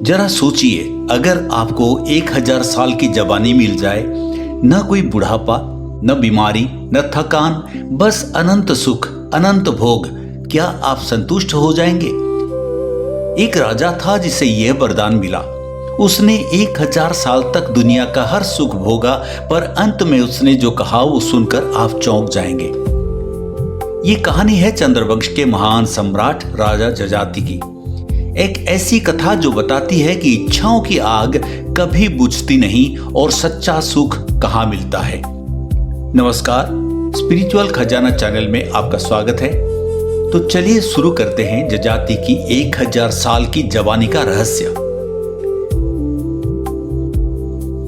जरा सोचिए, अगर आपको 1000 साल की जवानी मिल जाए, न कोई बुढ़ापा, न बीमारी, न थकान, बस अनंत सुख, अनंत भोग, क्या आप संतुष्ट हो जाएंगे? एक राजा था जिसे यह वरदान मिला। उसने 1000 साल तक दुनिया का हर सुख भोगा, पर अंत में उसने जो कहा वो सुनकर आप चौंक जाएंगे। ये कहानी है चंद्रवंश के महान सम्राट राजा जजाति की। एक ऐसी कथा जो बताती है कि इच्छाओं की आग कभी बुझती नहीं और सच्चा सुख कहाँ मिलता है। नमस्कार, स्पिरिचुअल खजाना चैनल में आपका स्वागत है। तो चलिए शुरू करते हैं जजाति की 1000 साल की जवानी का रहस्य।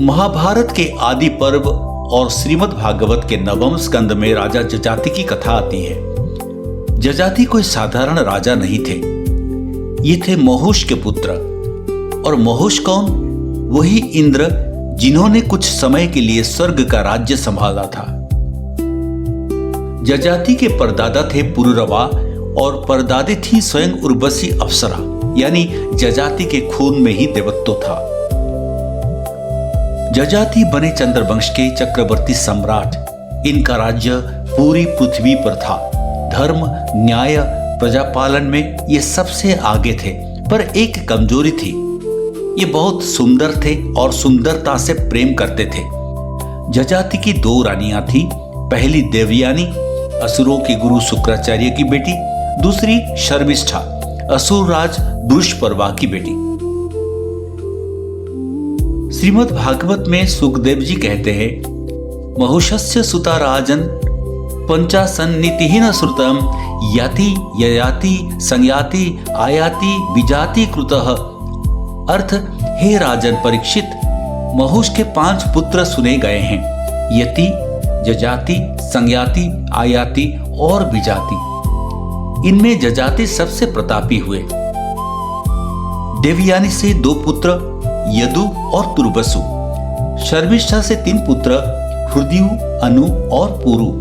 महाभारत के आदि पर्व और श्रीमद् भागवत के 9वें स्कंद में राजा जजाति की कथा आती है। जजाति कोई साधारण राजा नहीं थे, ये थे महुष के पुत्र। और महुष कौन? वही इंद्र जिन्होंने कुछ समय के लिए स्वर्ग का राज्य संभाला था। जजाति के परदादा थे पुरुरवा और परदादी थी स्वयं उर्वशी अप्सरा, यानी जजाति के खून में ही देवत्व था। जजाति बने चंद्रवंश के चक्रवर्ती सम्राट। इनका राज्य पूरी पृथ्वी पर था। धर्म, न्याय, प्रजापालन में ये सबसे आगे थे, पर एक कमजोरी थी। ये बहुत सुंदर थे और सुंदरता से प्रेम करते थे। जजाति की 2 रानियां थी। पहली देवयानी, असुरों के गुरु शुक्राचार्य की बेटी। दूसरी शर्मिष्ठा, असुर राज वृषपर्वा की बेटी। श्रीमद् भागवत में सुखदेव जी कहते हैं, महुषस्य सुता राजन पंचासन्नितिहीन श्रुतम याति ययाति संयाति आयाति विजाति कृतः। अर्थ, हे राजन परीक्षित, महुष के 5 पुत्र सुने गए हैं, यति, जजाति, संयाति, आयाति और विजाति। इनमें जजाति सबसे प्रतापी हुए। देवयानी से 2 पुत्र यदु और तुर्बसु। शर्मिष्ठा से 3 पुत्र हृदयु, अनु और पुरु।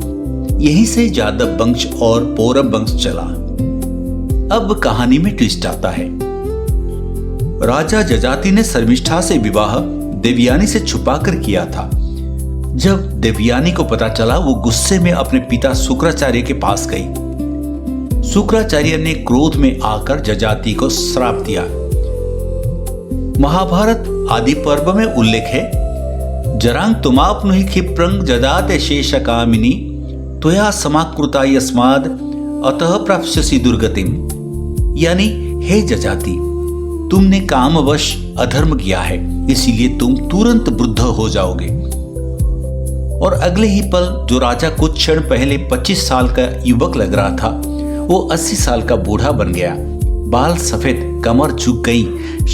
यहीं से यादव वंश और पौरव वंश चला। अब कहानी में ट्विस्ट आता है। राजा जजाति ने शर्मिष्ठा से विवाह देवयानी से छुपाकर किया था। जब देवयानी को पता चला, वो गुस्से में अपने पिता शुक्राचार्य के पास गई। शुक्राचार्य ने क्रोध में आकर जजाति को श्राप दिया। महाभारत आदि पर्व में उल्लेख है, जरांग तुमाप्नुहि क्षिप्रं जदाते शेष कामिनी त्वया समाकृता यस्माद् अतः प्राप्स्यसि दुर्गतिम। यानी, हे जजाति, तुमने कामवश अधर्म किया है, इसीलिए तुम तुरंत वृद्ध हो जाओगे। और अगले ही पल जो राजा कुछ क्षण पहले 25 साल का युवक लग रहा था, वो 80 साल का बूढ़ा बन गया। बाल सफेद, कमर झुक गई,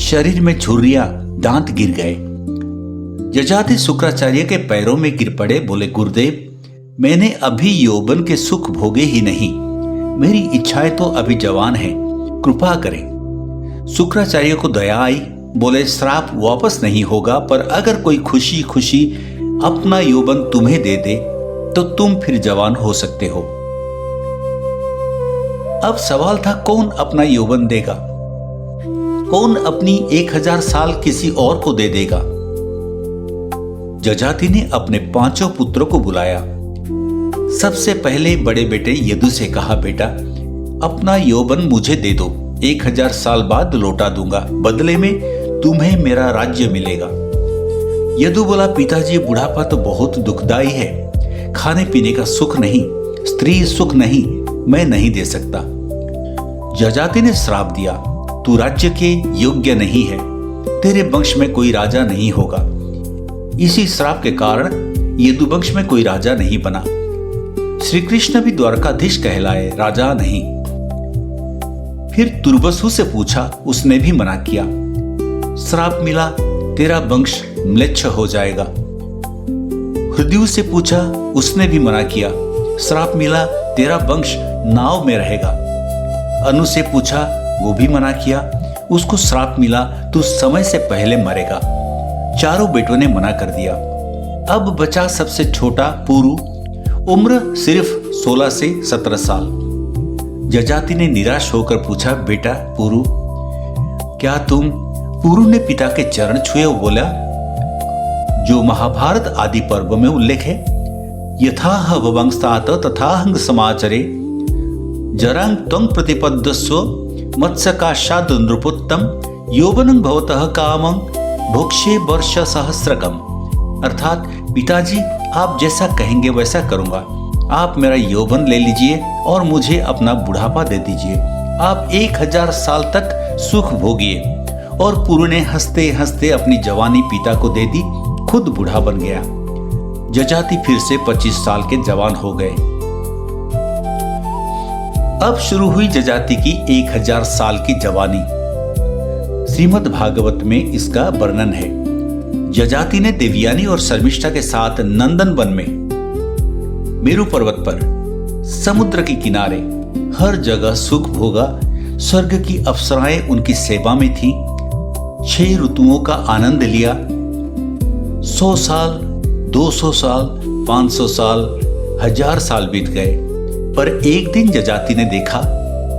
शरीर में झुर्रियां, दांत गिर गए। जजाति शुक्राचार्य के पैरों में गिर पड़े, बोले, गुरुदेव, मैंने अभी यौवन के सुख भोगे ही नहीं, मेरी इच्छाएं तो अभी जवान हैं, कृपा करें। शुक्राचार्य को दया आई, बोले, श्राप वापस नहीं होगा, पर अगर कोई खुशी खुशी अपना यौवन तुम्हें दे दे तो तुम फिर जवान हो सकते हो। अब सवाल था, कौन अपना यौवन देगा? कौन अपनी 1000 साल किसी और को दे देगा? जजाति ने अपने 5 पुत्रों को बुलाया। सबसे पहले बड़े बेटे यदु से कहा, बेटा, अपना यौवन मुझे दे दो, 1000 साल बाद लौटा दूंगा, बदले में तुम्हें मेरा राज्य मिलेगा। यदु बोला, पिताजी, बुढ़ापा तो बहुत दुखदाई है, खाने पीने का सुख नहीं, स्त्री सुख नहीं, मैं नहीं दे सकता। जजाति ने श्राप दिया, तू राज्य के योग्य नहीं है, तेरे वंश में कोई राजा नहीं होगा। इसी श्राप के कारण यदु वंश में कोई राजा नहीं बना। श्री कृष्ण भी द्वारकाधीश कहलाए, राजा नहीं। फिर तुर्बसु से पूछा, उसने भी मना किया। श्राप मिला, तेरा वंश म्लेच्छ हो जाएगा। हृदयु से पूछा, उसने भी मना किया। श्राप मिला, तेरा वंश नाव में रहेगा। अनु से पूछा, वो भी मना किया। उसको श्राप मिला, तू समय से पहले मरेगा। चारों बेटों ने मना कर दिया। अब बचा सबसे छोटा पुरु, उम्र सिर्फ 16 से 17 साल। जजाति ने निराश होकर पूछा, बेटा पुरु, क्या तुम पुरु ने पिता के चरण छुए और बोला, जो महाभारत आदि पर्व में उल्लेख है, यथा वंशात तथाहं समाचरे जरांग त्वं प्रतिपद्यस्व मत्स्यकाशाद नृपोत्तम यौवनं भवतः कामं भोक्ष्ये वर्ष सहस्रकम। अर्थात पिताजी, आप जैसा कहेंगे वैसा करूंगा। आप मेरा यौवन ले लीजिए और मुझे अपना बुढ़ापा दे दीजिए। आप 1000 साल तक सुख भोगिए। और पुरु ने हंसते हंसते अपनी जवानी पिता को दे दी, खुद बूढ़ा बन गया। जजाति फिर से 25 साल के जवान हो गए। अब शुरू हुई जजाति की 1000 साल की जवानी। श्रीमद् भागवत में इसका वर्णन है। जजाति ने देवयानी और शर्मिष्ठा के साथ नंदन वन में, मेरु पर्वत पर, समुद्र के किनारे हर जगह सुख भोगा। स्वर्ग की अप्सराएं उनकी सेवा में थीं। 6 ऋतुओं का आनंद लिया। 100 साल, 200 साल, 500 साल, 1000 साल बीत गए। पर एक दिन जजाति ने देखा,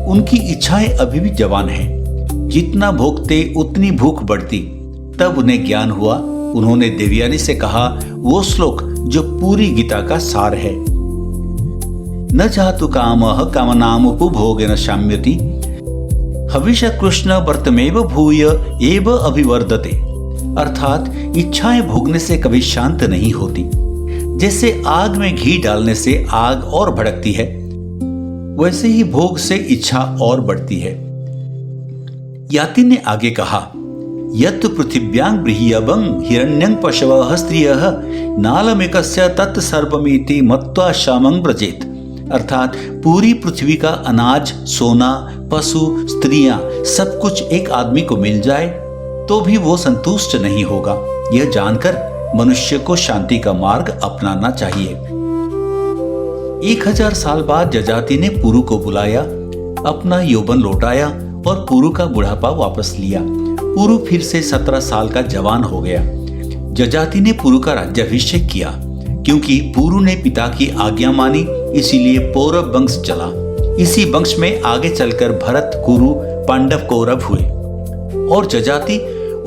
उनकी इच्छाएं अभी भी जवान हैं। जितना भोगते उतनी भूख बढ़ती। तब उन्हें ज्ञान हुआ। उन्होंने देवयानी से कहा वो श्लोक जो पूरी गीता का सार है, न जातु कामः कामनामुपभोगेन शाम्यति हविष कृष्ण व्रतमेव भूय एव अभिवर्धते। अर्थात इच्छाएं भोगने से कभी शांत नहीं होती। जैसे आग में घी डालने से आग और भड़कती है, वैसे ही भोग से इच्छा और बढ़ती है। याति ने आगे कहा, यत् पृथिव्यां बृहयवं हिरण्यं पशवः स्त्रियः नालमेकस्य तत् सर्वमिति मत्वा शामं व्रजेत। अर्थात पूरी पृथ्वी का अनाज, सोना, पशु, स्त्रियां, सब कुछ एक आदमी को मिल जाए तो भी वो संतुष्ट नहीं होगा। यह जानकर मनुष्य को शांति का मार्ग अपनाना चाहिए। 1000 साल बाद जजाति ने पुरु को बुलाया, अपना यौवन लौटाया और पुरु का बुढ़ापा वापस लिया। पुरु फिर से 17 साल का जवान हो गया। जजाति ने पुरु का राज्याभिषेक किया। क्योंकि पुरु ने पिता की आज्ञा मानी, इसीलिए पौरव वंश चला। इसी वंश में आगे चलकर भरत, कुरु, पांडव, कौरव हुए। और जजाति,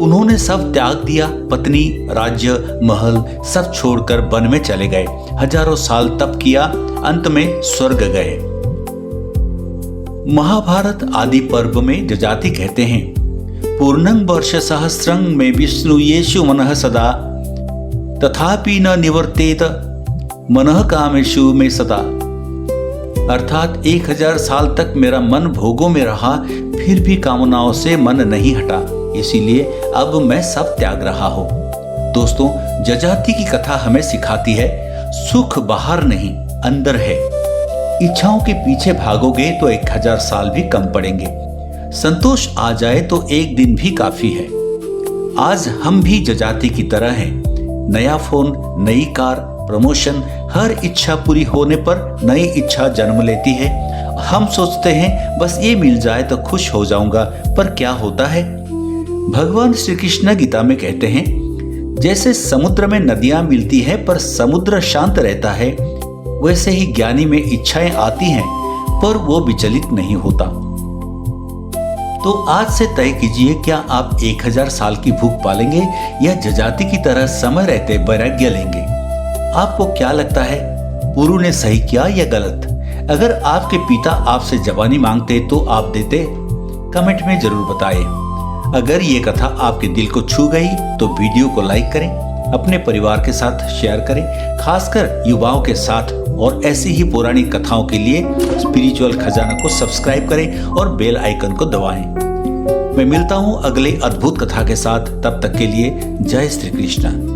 उन्होंने सब त्याग दिया। पत्नी, राज्य, महल सब छोड़कर वन में चले गए। हजारों साल तप किया, अंत में स्वर्ग गए। महाभारत आदि पर्व में जजाति कहते हैं, पूर्णं वर्ष सहस्रं में विष्णु येषु मनः सदा तथापि न निवर्तेत मनः कामेषु में सदा। अर्थात 1000 साल तक मेरा मन भोगों में रहा, फिर भी कामनाओं से मन नहीं हटा। इसीलिए अब मैं सब त्याग रहा हूं। दोस्तों, जजाति की कथा हमें सिखाती है, सुख बाहर नहीं अंदर है। इच्छाओं के पीछे भागोगे तो 1000 साल भी कम पड़ेंगे। संतोष आ जाए तो एक दिन भी काफी है। आज हम भी जजाति की तरह हैं। नया फोन, नई कार, प्रमोशन, हर इच्छा पूरी होने पर नई इच्छा जन्म लेती है। हम सोचते हैं बस ये मिल जाए तो खुश हो जाऊंगा, पर क्या होता है? भगवान श्री कृष्ण गीता में कहते हैं, जैसे समुद्र में नदियां मिलती है पर समुद्र शांत रहता है, वैसे ही ज्ञानी में इच्छाएं आती हैं पर वो विचलित नहीं होता। तो आज से तय कीजिए, क्या आप 1000 साल की भूख पालेंगे या जजाति की तरह समय रहते वैराग्य लेंगे? आपको क्या लगता है, पुरु ने सही किया या गलत? अगर आपके पिता आपसे जवानी मांगते तो आप देते? कमेंट में जरूर बताएं। अगर ये कथा आपके दिल को छू गई तो वीडियो को लाइक करें, अपने परिवार के साथ शेयर करें, खासकर युवाओं के साथ। और ऐसी ही पौराणिक कथाओं के लिए स्पिरिचुअल खजाना को सब्सक्राइब करें और बेल आइकन को दबाएं। मैं मिलता हूं अगले अद्भुत कथा के साथ। तब तक के लिए जय श्री कृष्ण।